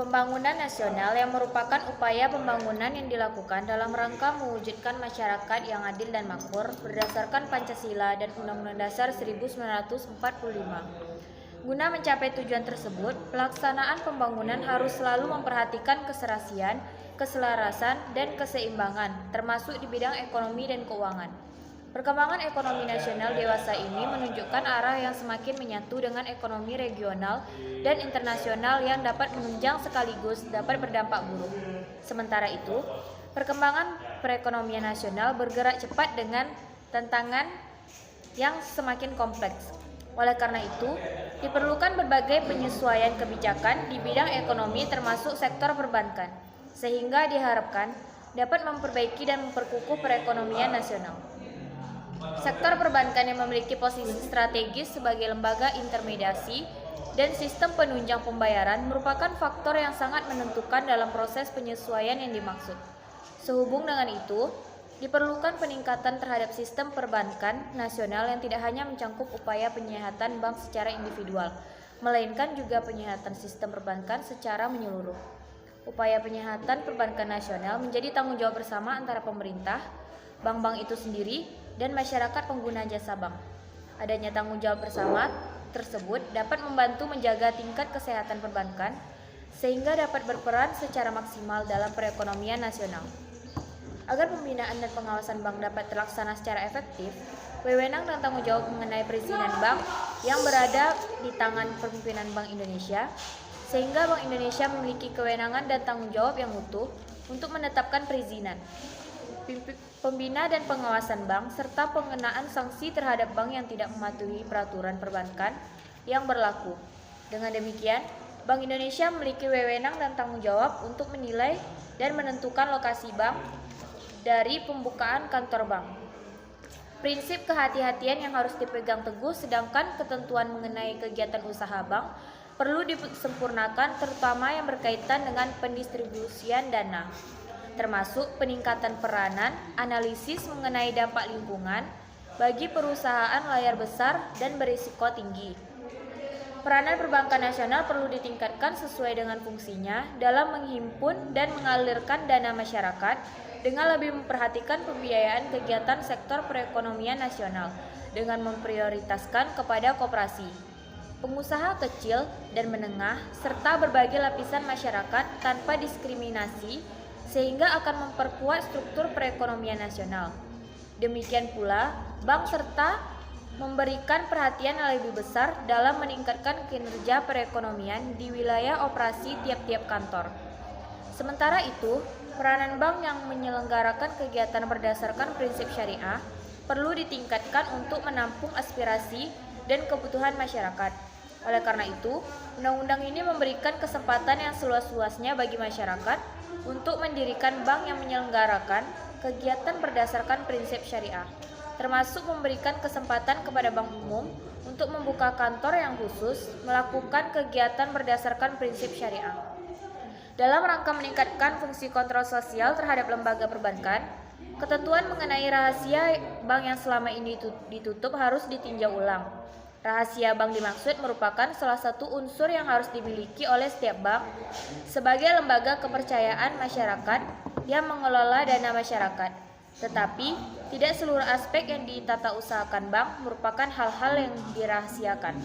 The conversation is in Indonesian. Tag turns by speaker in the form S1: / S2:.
S1: Pembangunan nasional yang merupakan upaya pembangunan yang dilakukan dalam rangka mewujudkan masyarakat yang adil dan makmur berdasarkan Pancasila dan Undang-Undang Dasar 1945. Guna mencapai tujuan tersebut, pelaksanaan pembangunan harus selalu memperhatikan keserasian, keselarasan, dan keseimbangan, termasuk di bidang ekonomi dan keuangan. Perkembangan ekonomi nasional dewasa ini menunjukkan arah yang semakin menyatu dengan ekonomi regional dan internasional yang dapat menunjang sekaligus dapat berdampak buruk. Sementara itu, perkembangan perekonomian nasional bergerak cepat dengan tantangan yang semakin kompleks. Oleh karena itu, diperlukan berbagai penyesuaian kebijakan di bidang ekonomi termasuk sektor perbankan, sehingga diharapkan dapat memperbaiki dan memperkukuh perekonomian nasional. Sektor perbankan yang memiliki posisi strategis sebagai lembaga intermediasi dan sistem penunjang pembayaran merupakan faktor yang sangat menentukan dalam proses penyesuaian yang dimaksud. Sehubung dengan itu, diperlukan peningkatan terhadap sistem perbankan nasional yang tidak hanya mencangkup upaya penyehatan bank secara individual, melainkan juga penyehatan sistem perbankan secara menyeluruh. Upaya penyehatan perbankan nasional menjadi tanggung jawab bersama antara pemerintah, bank-bank itu sendiri, dan masyarakat pengguna jasa bank. Adanya tanggung jawab bersama tersebut dapat membantu menjaga tingkat kesehatan perbankan sehingga dapat berperan secara maksimal dalam perekonomian nasional. Agar pembinaan dan pengawasan bank dapat terlaksana secara efektif, wewenang dan tanggung jawab mengenai perizinan bank yang berada di tangan Pimpinan Bank Indonesia, sehingga Bank Indonesia memiliki kewenangan dan tanggung jawab yang utuh untuk menetapkan perizinan, pembina dan pengawasan bank, serta pengenaan sanksi terhadap bank yang tidak mematuhi peraturan perbankan yang berlaku. Dengan demikian, Bank Indonesia memiliki wewenang dan tanggung jawab untuk menilai dan menentukan lokasi bank dari pembukaan kantor bank. Prinsip kehati-hatian yang harus dipegang teguh, sedangkan ketentuan mengenai kegiatan usaha bank perlu disempurnakan, terutama yang berkaitan dengan pendistribusian dana, termasuk peningkatan peranan, analisis mengenai dampak lingkungan bagi perusahaan layar besar dan berisiko tinggi. Peranan perbankan nasional perlu ditingkatkan sesuai dengan fungsinya dalam menghimpun dan mengalirkan dana masyarakat dengan lebih memperhatikan pembiayaan kegiatan sektor perekonomian nasional dengan memprioritaskan kepada koperasi, pengusaha kecil dan menengah, serta berbagai lapisan masyarakat tanpa diskriminasi, sehingga akan memperkuat struktur perekonomian nasional. Demikian pula, bank serta memberikan perhatian yang lebih besar dalam meningkatkan kinerja perekonomian di wilayah operasi tiap-tiap kantor. Sementara itu, peranan bank yang menyelenggarakan kegiatan berdasarkan prinsip syariah perlu ditingkatkan untuk menampung aspirasi dan kebutuhan masyarakat. Oleh karena itu, undang-undang ini memberikan kesempatan yang seluas-luasnya bagi masyarakat untuk mendirikan bank yang menyelenggarakan kegiatan berdasarkan prinsip syariah, termasuk memberikan kesempatan kepada bank umum untuk membuka kantor yang khusus melakukan kegiatan berdasarkan prinsip syariah. Dalam rangka meningkatkan fungsi kontrol sosial terhadap lembaga perbankan, ketentuan mengenai rahasia bank yang selama ini ditutup harus ditinjau ulang. Rahasia bank dimaksud merupakan salah satu unsur yang harus dimiliki oleh setiap bank sebagai lembaga kepercayaan masyarakat yang mengelola dana masyarakat. Tetapi, tidak seluruh aspek yang ditata usahakan bank merupakan hal-hal yang dirahasiakan.